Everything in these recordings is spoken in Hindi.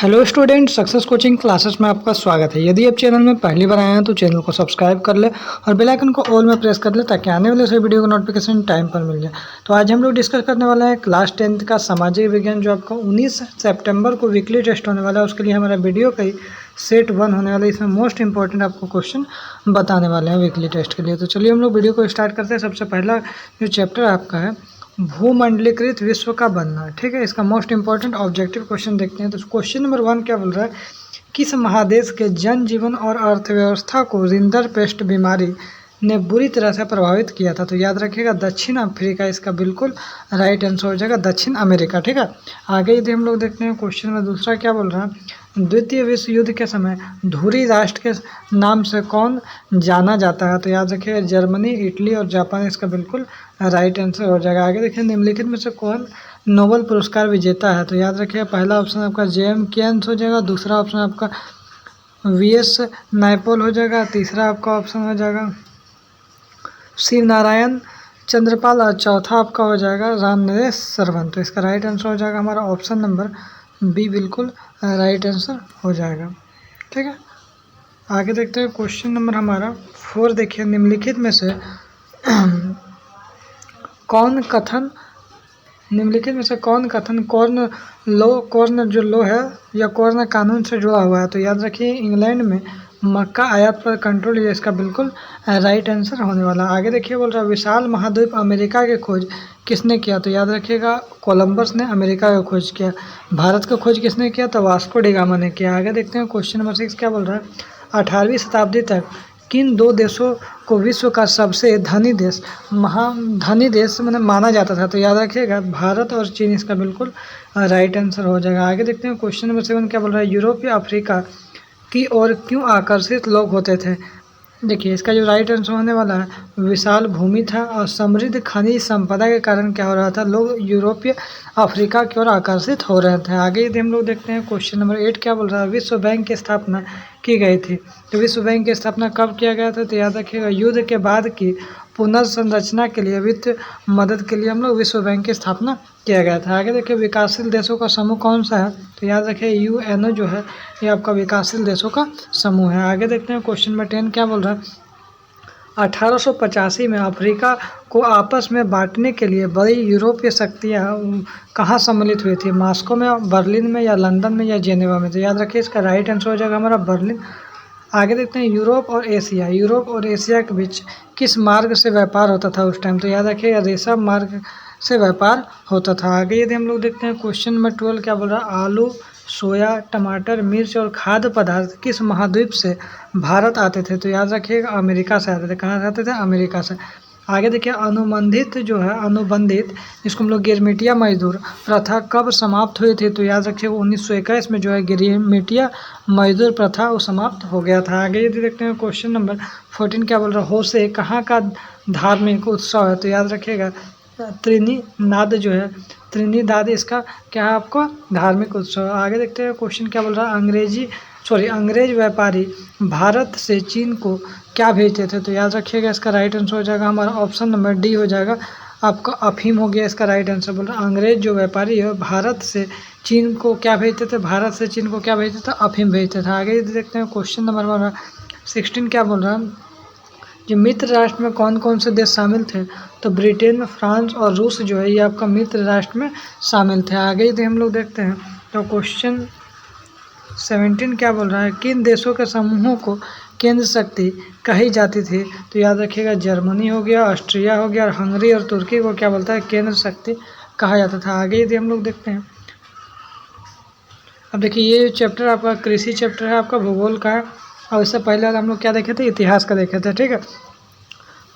Hello student, success coaching classes में आपका स्वागत है। यदि आप चैनल में पहली बार आए हैं तो चैनल को सब्सक्राइब कर ले और बेल आइकन को ऑल में प्रेस कर ले ताकि आने वाले सभी वीडियो का नोटिफिकेशन टाइम पर मिल जाए। तो आज हम लोग डिस्कस करने वाले हैं क्लास 10th का सामाजिक विज्ञान, जो आपका 19 सितंबर को वीकली टेस्ट होने वाला है। उसके लिए हमारा वीडियो का ही सेट 1 होने वाला है। इसमें मोस्ट इंपॉर्टेंट आपको क्वेश्चन बताने वाले हैं वीकली टेस्ट के लिए। तो चलिए हम लोग वीडियो को स्टार्ट करते हैं। सबसे पहला जो चैप्टर आपका है भूमंडलीकृत विश्व का बनना, ठीक है। इसका मोस्ट इंपॉर्टेंट ऑब्जेक्टिव क्वेश्चन देखते हैं। तो क्वेश्चन नंबर 1 क्या बोल रहा है, किस महादेश के जनजीवन और अर्थव्यवस्था को रिंदरपेस्ट बीमारी ने बुरी तरह से प्रभावित किया था? तो याद रखिएगा दक्षिण अफ्रीका इसका बिल्कुल राइट आंसर हो जाएगा, दक्षिण अमेरिका, ठीक है। आगे यदि हम लोग देखते हैं क्वेश्चन में दूसरा क्या बोल रहा है, द्वितीय विश्व युद्ध के समय धुरी राष्ट्र के नाम से कौन जाना जाता है? तो याद रखिएगा जर्मनी, इटली और जापान इसका बिल्कुल राइट आंसर हो जाएगा। आगे देखिए निम्नलिखित में से कौन नोबेल पुरस्कार विजेता है? तो याद रखिएगा पहला ऑप्शन आपका जेएम केन्स हो जाएगा, दूसरा ऑप्शन आपका वीएस नायपॉल हो जाएगा, तीसरा आपका ऑप्शन हो जाएगा शिव नारायण चंद्रपाल और चौथा आपका हो जाएगा रामनरेश सरवन। तो इसका राइट आंसर हो जाएगा हमारा ऑप्शन नंबर बी, बिल्कुल राइट आंसर हो जाएगा, ठीक है। आगे देखते हैं क्वेश्चन नंबर हमारा 4। देखिए निम्नलिखित में से कौन कथन कॉर्न जो लो है या कॉर्न कानून से जुड़ा हुआ है? तो याद रखिए इंग्लैंड में मक्का आयात पर कंट्रोल, ये इसका बिल्कुल राइट आंसर होने वाला। आगे देखिए बोल रहा है विशाल महाद्वीप अमेरिका की खोज किसने किया? तो याद रखिएगा कोलंबस ने अमेरिका की खोज किया। भारत का खोज किसने किया? तो वास्को डी गामा ने किया। आगे देखते हैं क्वेश्चन नंबर 6 क्या बोल रहा है, 18वीं शताब्दी तक किन दो देशों को विश्व का सबसे धनी देश मतलब माना जाता था? तो याद रखिएगा भारत और चीन इसका बिल्कुल राइट आंसर हो जाएगा। आगे देखते हैं क्वेश्चन नंबर 7 क्या बोल रहा है, यूरोप या अफ्रीका की ओर क्यों आकर्षित लोग होते थे? देखिए इसका जो राइट आंसर होने वाला है विशाल भूमि था और समृद्ध खनिज संपदा के कारण क्या हो रहा था, लोग यूरोपीय अफ्रीका की ओर आकर्षित हो रहे थे। आगे यदि हम लोग देखते हैं क्वेश्चन नंबर 8 क्या बोल रहा है, विश्व बैंक की स्थापना की गई थी। तो विश्व बैंक की स्थापना कब किया गया था? तो याद रखिएगा युद्ध के बाद की पुनर्संरचना के लिए, वित्त मदद के लिए हम लोग विश्व बैंक की स्थापना किया गया था। आगे देखिए विकासशील देशों का समूह कौन सा है? तो याद रखिए यूएनओ जो है ये आपका विकासशील देशों का समूह है। आगे देखते हैं क्वेश्चन नंबर 10 क्या बोल रहा है, 1885 में अफ्रीका को आपस में बांटने के लिए बड़ी यूरोपीय शक्तियाँ कहाँ सम्मिलित हुई थी? मॉस्को में, बर्लिन में या लंदन में या जेनेवा में? तो याद रखिए इसका राइट आंसर हो जाएगा हमारा बर्लिन। आगे देखते हैं यूरोप और एशिया के बीच किस मार्ग से व्यापार होता था उस टाइम? तो याद रखिएगा रेशम मार्ग से व्यापार होता था। आगे यदि हम लोग देखते हैं क्वेश्चन नंबर 12 क्या बोल रहा है, आलू, सोया, टमाटर, मिर्च और खाद्य पदार्थ किस महाद्वीप से भारत आते थे? तो याद रखिएगा अमेरिका से आते थे। कहाँ से आते थे? अमेरिका से। आगे देखिए अनुबंधित जिसको हम लोग गिरमिटिया मजदूर प्रथा कब समाप्त हुई थी? तो याद रखिए 1921 में जो है गिरमिटिया मजदूर प्रथा वो समाप्त हो गया था। आगे यदि देखते हैं क्वेश्चन नंबर 14 क्या बोल रहा है, होसे कहाँ का धार्मिक उत्सव है? तो याद रखिएगा त्रिनिदाद इसका क्या है आपका धार्मिक उत्सव। आगे देखते हैं क्वेश्चन क्या बोल रहा है, अंग्रेज व्यापारी भारत से चीन को क्या भेजते थे? तो याद रखिएगा इसका राइट आंसर हो जाएगा हमारा ऑप्शन नंबर डी हो जाएगा, आपका अफीम हो गया। इसका राइट आंसर बोल रहा है अंग्रेज जो व्यापारी है भारत से चीन को क्या भेजते थे? अफीम भेजते थे। आगे देखते हैं क्वेश्चन नंबर 16 क्या बोल रहा है, जो मित्र राष्ट्र में कौन कौन से देश शामिल थे? तो ब्रिटेन, फ्रांस और रूस जो है ये आपका मित्र राष्ट्र में शामिल थे। आगे यदि हम लोग देखते हैं तो क्वेश्चन 17 क्या बोल रहा है, किन देशों के समूहों को केंद्र शक्ति कही जाती थी? तो याद रखिएगा जर्मनी हो गया, ऑस्ट्रिया हो गया और हंगरी और तुर्की को क्या बोलता है, केंद्र शक्ति कहा जाता था। आगे यदि हम लोग देखते हैं, अब देखिए ये चैप्टर आपका कृषि चैप्टर है, आपका भूगोल का है। और इससे पहले हम लोग क्या देखे थे, इतिहास का देखे थे, ठीक है।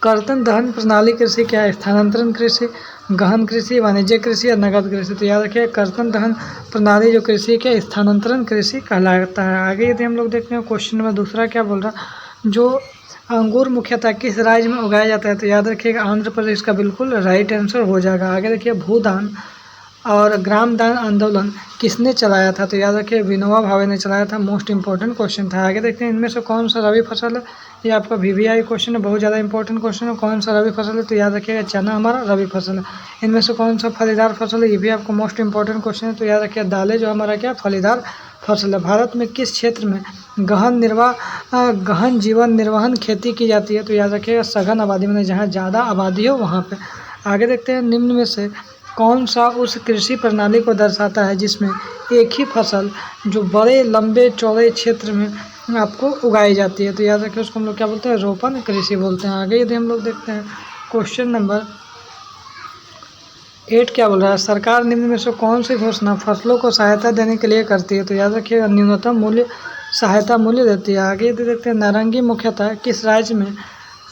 कर्तन दहन प्रणाली कृषि क्या है? स्थानांतरण कृषि, गहन कृषि, वाणिज्य कृषि या नगद कृषि? तो याद रखिए कर्तन दहन प्रणाली जो कृषि क्या स्थानांतरण कृषि कहलाता है। आगे यदि हम लोग देखते हैं क्वेश्चन नंबर दूसरा क्या बोल रहा, जो अंगूर मुख्यतः किस राज्य में उगाया जाता है? तो याद रखिएगा आंध्र प्रदेश का बिल्कुल राइट आंसर हो जाएगा। आगे देखिए भूदान और ग्राम दान आंदोलन किसने चलाया था? तो याद रखिए विनोबा भावे ने चलाया था। मोस्ट इंपॉर्टेंट क्वेश्चन था। आगे देखते हैं इनमें से कौन सा रबी फसल है ये आपका VVI क्वेश्चन है, बहुत ज़्यादा इंपॉर्टेंट क्वेश्चन है। कौन सा रबी फसल है, तो याद रखिएगा चना हमारा रबी फसल है। इनमें से कौन सा फलीदार फसल है, ये भी आपको मोस्ट इंपॉर्टेंट क्वेश्चन है, तो याद रखिएगा दालें जो हमारा क्या फलीदार फसल है। भारत में किस क्षेत्र में गहन जीवन निर्वहन खेती की जाती है, तो याद रखिएगा सघन आबादी में, जहाँ ज़्यादा आबादी हो वहाँ पे। आगे देखते हैं, निम्न में से कौन सा उस कृषि प्रणाली को दर्शाता है जिसमें एक ही फसल जो बड़े लंबे चौड़े क्षेत्र में आपको उगाई जाती है, तो याद रखिए उसको हम लोग क्या बोलते हैं, रोपण कृषि बोलते हैं। आगे यदि हम लोग देखते हैं क्वेश्चन नंबर 8 क्या बोल रहा है, सरकार निम्न में से कौन सी घोषणा फसलों को सहायता देने के लिए करती है, तो याद रखिएगा न्यूनतम मूल्य सहायता मूल्य देती है। आगे यदि देखते हैं नारंगी मुख्यतः किस राज्य में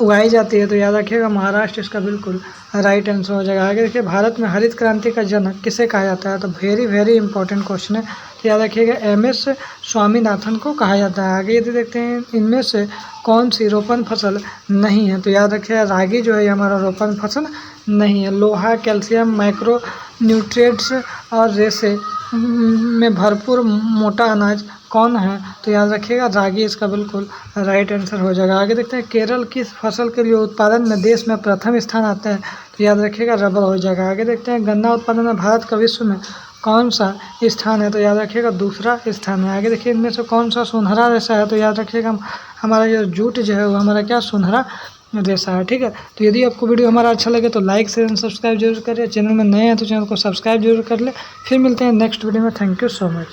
उगाई जाती है, तो याद रखिएगा महाराष्ट्र इसका बिल्कुल राइट आंसर हो जाएगा। आगे देखिए भारत में हरित क्रांति का जनक किसे कहा जाता है, तो वेरी इंपॉर्टेंट क्वेश्चन है, तो याद रखिएगा MS स्वामीनाथन को कहा जाता है। आगे यदि देखते हैं इनमें से कौन सी रोपण फसल नहीं है, तो याद रखिएगा रागी जो है हमारा रोपण फसल नहीं है। लोहा, कैल्शियम, माइक्रो न्यूट्रिएंट्स और रेसे में भरपूर मोटा अनाज कौन है, तो याद रखिएगा रागी इसका बिल्कुल राइट आंसर हो जाएगा। आगे देखते हैं केरल किस फसल के लिए उत्पादन में देश में प्रथम स्थान आता है, तो याद रखिएगा रबर हो जाएगा। आगे देखते हैं गन्ना उत्पादन में भारत का विश्व में कौन सा स्थान है, तो याद रखिएगा दूसरा स्थान है। आगे देखिए इनमें से कौन सा सुनहरा रेशा है, तो याद रखिएगा हमारा जो जूट जो है वो हमारा क्या सुनहरा रेशा है। ठीक है, तो यदि आपको वीडियो हमारा अच्छा लगे तो लाइक शेयर एंड सब्सक्राइब जरूर करें। चैनल में नए हैं तो चैनल को सब्सक्राइब जरूर कर ले। फिर मिलते हैं नेक्स्ट वीडियो में। Thank you so much.